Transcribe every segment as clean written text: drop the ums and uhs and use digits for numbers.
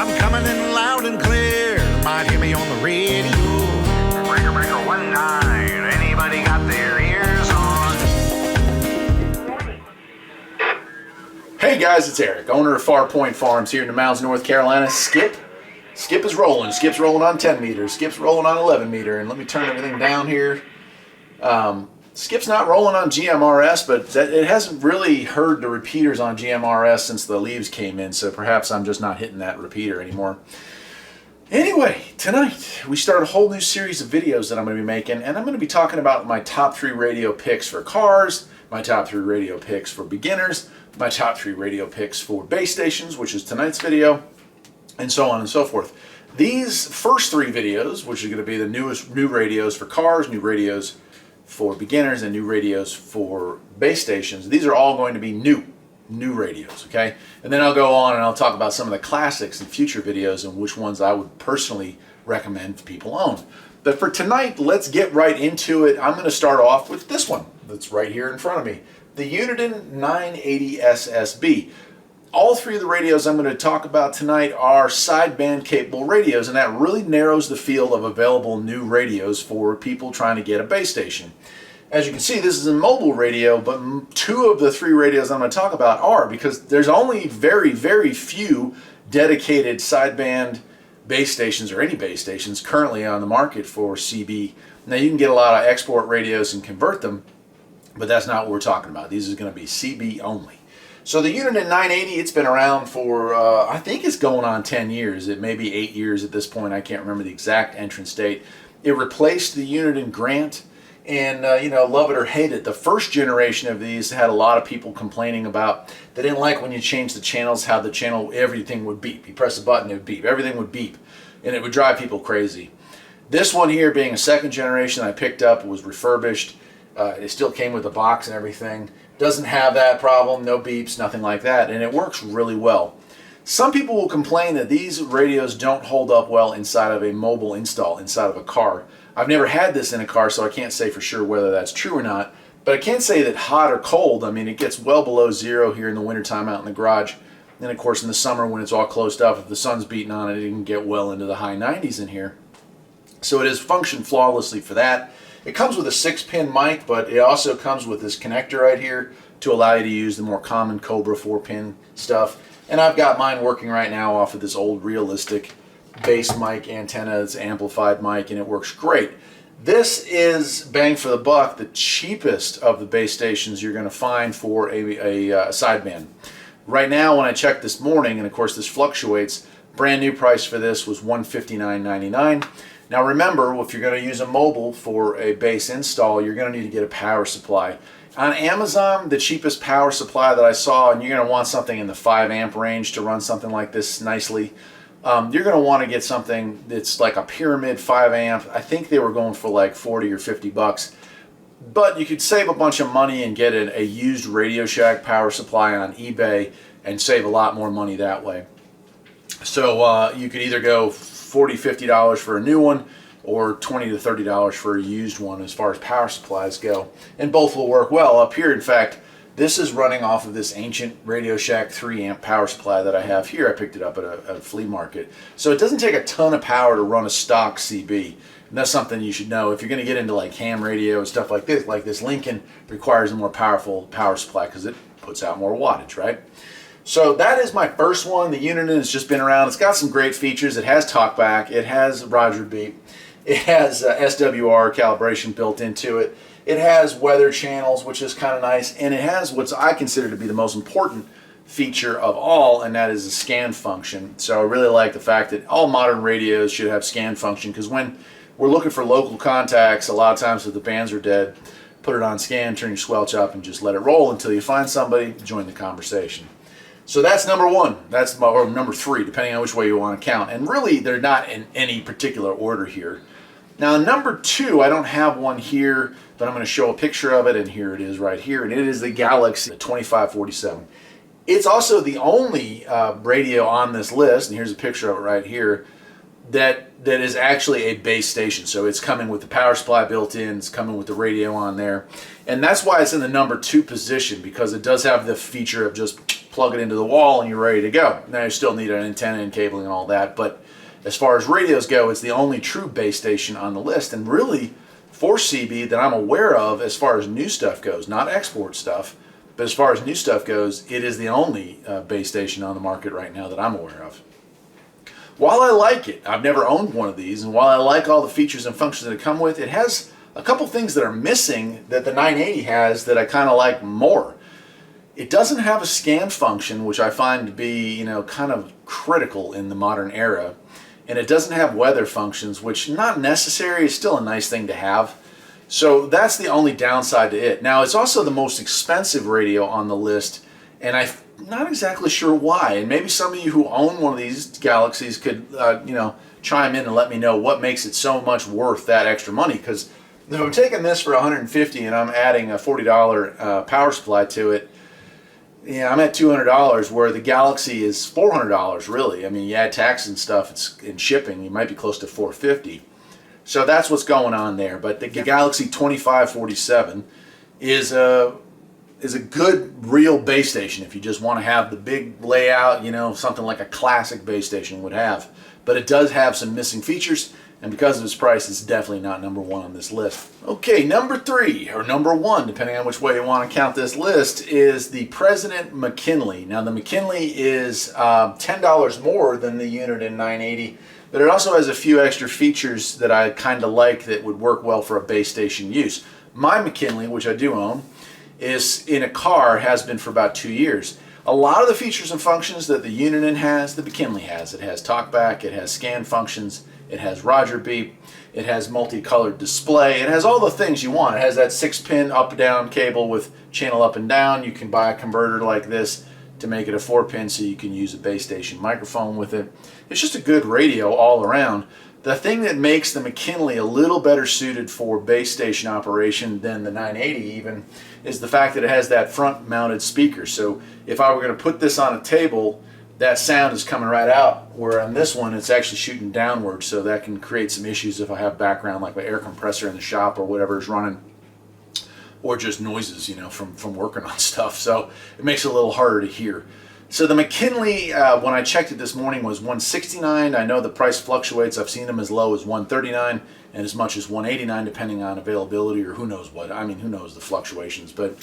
I'm coming in loud and clear. Might hear me on the radio. Breaker, breaker, 1-9. Anybody got their ears on? Hey guys, it's Eric, owner of Farpoint Farms here in the mountains, North Carolina. Skip is rolling. Skip's rolling on 10 meters. Skip's rolling on 11 meter. And let me turn everything down here. Skip's not rolling on GMRS, but it hasn't really heard the repeaters on GMRS since the leaves came in, so perhaps I'm just not hitting that repeater anymore. Anyway, tonight we start a whole new series of videos that I'm going to be making, and I'm going to be talking about my top 3 radio picks for cars, my top 3 radio picks for beginners, my top 3 radio picks for base stations, which is tonight's video, and so on and so forth. These first 3 videos, which are going to be the new radios for cars, new radios for beginners, and new radios for base stations, these are all going to be new radios, okay? And then I'll go on and I'll talk about some of the classics in future videos and which ones I would personally recommend people own. But for tonight, let's get right into it. I'm going to start off with this one that's right here in front of me, the Uniden 980 SSB. All 3 of the radios I'm going to talk about tonight are sideband capable radios, and that really narrows the field of available new radios for people trying to get a base station. As you can see, this is a mobile radio, but 2 of the 3 radios I'm going to talk about are, because there's only very, very few dedicated sideband base stations or any base stations currently on the market for CB. Now you can get a lot of export radios and convert them, but that's not what we're talking about. These are going to be CB only. So the Uniden 980, it's been around for, I think it's going on 10 years. It may be 8 years at this point. I can't remember the exact entrance date. It replaced the Uniden Grant, and love it or hate it, the first generation of these had a lot of people complaining about, they didn't like when you changed the channels, how the channel, everything would beep. You press a button, it would beep. Everything would beep, and it would drive people crazy. This one here, being a second generation I picked up, was refurbished. It still came with a box and everything. Doesn't have that problem, no beeps, nothing like that, and it works really well. Some people will complain that these radios don't hold up well inside of a mobile install, inside of a car. I've never had this in a car, so I can't say for sure whether that's true or not, but I can say that hot or cold, I mean, it gets well below 0 here in the wintertime out in the garage. And of course in the summer when it's all closed up, if the sun's beating on it, it can get well into the high 90s in here. So it has functioned flawlessly for that. It comes with a 6-pin mic, but it also comes with this connector right here to allow you to use the more common Cobra 4-pin stuff. And I've got mine working right now off of this old realistic base mic antenna. It's an amplified mic, and it works great. This is, bang for the buck, the cheapest of the base stations you're going to find for a sideband. Right now, when I checked this morning, and of course this fluctuates, brand new price for this was $159.99. Now remember, if you're going to use a mobile for a base install, you're going to need to get a power supply. On Amazon, the cheapest power supply that I saw, and you're going to want something in the 5 amp range to run something like this nicely, you're going to want to get something that's like a Pyramid 5 amp. I think they were going for like 40 or 50 bucks. But you could save a bunch of money and get a used Radio Shack power supply on eBay and save a lot more money that way. So you could either go $40, $50 for a new one, or $20 to $30 for a used one as far as power supplies go. And both will work well. Up here, in fact, this is running off of this ancient Radio Shack 3 amp power supply that I have here. I picked it up at a flea market. So it doesn't take a ton of power to run a stock CB. And that's something you should know. If you're going to get into like ham radio and stuff like this Lincoln requires a more powerful power supply because it puts out more wattage, right? So that is my first one. The Uniden has just been around. It's got some great features. It has talkback. It has Roger beep. It has SWR calibration built into it. It has weather channels, which is kind of nice. And it has what I consider to be the most important feature of all, and that is the scan function. So I really like the fact that all modern radios should have scan function, because when we're looking for local contacts, a lot of times if the bands are dead, put it on scan, turn your squelch up, and just let it roll until you find somebody to join the conversation. So that's number 1. That's or number 3, depending on which way you want to count. And really, they're not in any particular order here. Now, number 2, I don't have one here, but I'm going to show a picture of it, and here it is right here. And it is the Galaxy 2547. It's also the only radio on this list, and here's a picture of it right here, that is actually a base station. So it's coming with the power supply built in, it's coming with the radio on there. And that's why it's in the number 2 position, because it does have the feature of just plug it into the wall, and you're ready to go. Now you still need an antenna and cabling and all that, but as far as radios go, it's the only true base station on the list, and really for CB that I'm aware of as far as new stuff goes, not export stuff, but as far as new stuff goes, it is the only base station on the market right now that I'm aware of. While I like it, I've never owned one of these, and while I like all the features and functions that it come with, it has a couple things that are missing that the 980 has that I kind of like more. It doesn't have a scan function, which I find to be, you know, kind of critical in the modern era. And it doesn't have weather functions, which not necessary, is still a nice thing to have. So that's the only downside to it. Now, it's also the most expensive radio on the list, and I'm not exactly sure why. And maybe some of you who own one of these Galaxies could, you know, chime in and let me know what makes it so much worth that extra money. Because if I'm taking this for $150 and I'm adding a $40 power supply to it, yeah, I'm at $200, where the Galaxy is $400 really. I mean, you add tax and stuff, it's in shipping, you might be close to $450. So that's what's going on there. But the Galaxy 2547 is a good real base station if you just want to have the big layout, you know, something like a classic base station would have. But it does have some missing features, and because of its price, it's definitely not number one on this list. Okay, number three, or number one, depending on which way you want to count this list, is the President McKinley. Now, the McKinley is $10 more than the Uniden 980, but it also has a few extra features that I kind of like that would work well for a base station use. My McKinley, which I do own, is in a car, has been for about 2 years. A lot of the features and functions that the Uniden has, the McKinley has. It has talkback, it has scan functions, it has Roger beep, it has multicolored display, it has all the things you want. It has that 6-pin up-down cable with channel up and down. You can buy a converter like this to make it a 4-pin so you can use a base station microphone with it. It's just a good radio all around. The thing that makes the McKinley a little better suited for base station operation than the 980 even is the fact that it has that front mounted speaker. So if I were going to put this on a table, that sound is coming right out, where on this one it's actually shooting downward, so that can create some issues if I have background like my air compressor in the shop or whatever is running, or just noises, you know, from working on stuff. So it makes it a little harder to hear. So the McKinley, when I checked it this morning, was $169. I know the price fluctuates. I've seen them as low as $139 and as much as $189, depending on availability or who knows what. I mean, who knows the fluctuations. But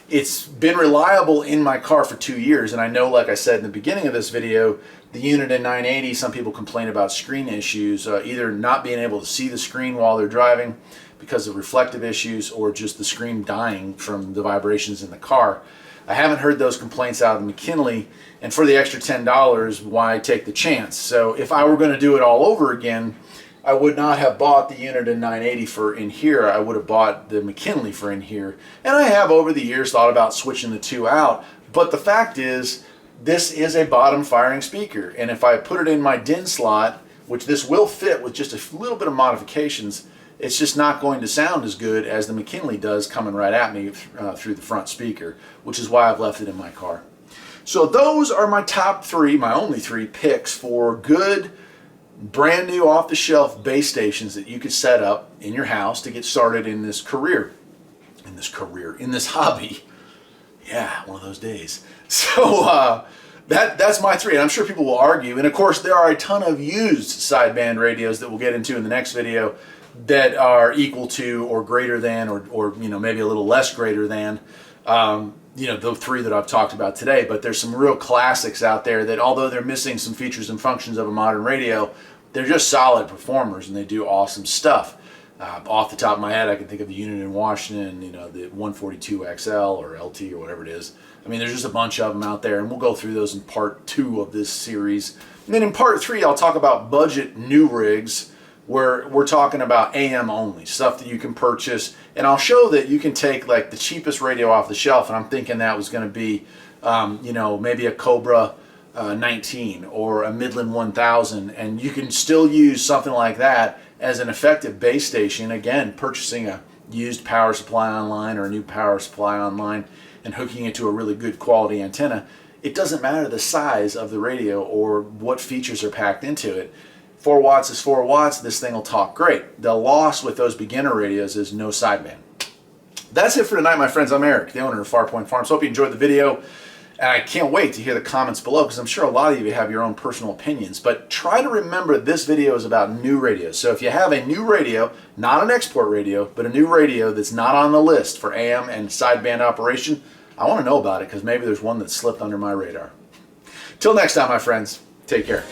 it's been reliable in my car for 2 years. And I know, like I said in the beginning of this video, the Uniden 980, some people complain about screen issues, either not being able to see the screen while they're driving because of reflective issues, or just the screen dying from the vibrations in the car. I haven't heard those complaints out of the McKinley, and for the extra $10, why take the chance? So if I were going to do it all over again, I would not have bought the Uniden 980 for in here. I would have bought the McKinley for in here. And I have over the years thought about switching the two out, but the fact is, this is a bottom firing speaker, and if I put it in my DIN slot, which this will fit with just a little bit of modifications, it's just not going to sound as good as the McKinley does coming right at me through the front speaker, which is why I've left it in my car. So those are my top three, my only three picks for good, brand new off-the-shelf base stations that you could set up in your house to get started in this hobby. Yeah, one of those days. So that's my three, and I'm sure people will argue. And of course, there are a ton of used sideband radios that we'll get into in the next video that are equal to or greater than, or you know, maybe a little less greater than, you know, the three that I've talked about today. But there's some real classics out there that, although they're missing some features and functions of a modern radio, they're just solid performers and they do awesome stuff. Off the top of my head, I can think of the Uniden Washington, you know, the 142XL or LT or whatever it is. I mean, there's just a bunch of them out there, and we'll go through those in part 2 of this series. And then in part 3, I'll talk about budget new rigs, where we're talking about AM only, stuff that you can purchase. And I'll show that you can take like the cheapest radio off the shelf, and I'm thinking that was going to be, you know, maybe a Cobra 19 or a Midland 1000, and you can still use something like that as an effective base station. Again, purchasing a used power supply online or a new power supply online and hooking it to a really good quality antenna. It doesn't matter the size of the radio or what features are packed into it. 4 watts is 4 watts. This thing will talk great. The loss with those beginner radios is no sideband. That's it for tonight, my friends. I'm Eric, the owner of Farpoint Farms. Hope you enjoyed the video. And I can't wait to hear the comments below because I'm sure a lot of you have your own personal opinions. But try to remember this video is about new radios. So if you have a new radio, not an export radio, but a new radio that's not on the list for AM and sideband operation, I want to know about it because maybe there's one that slipped under my radar. Till next time, my friends, take care.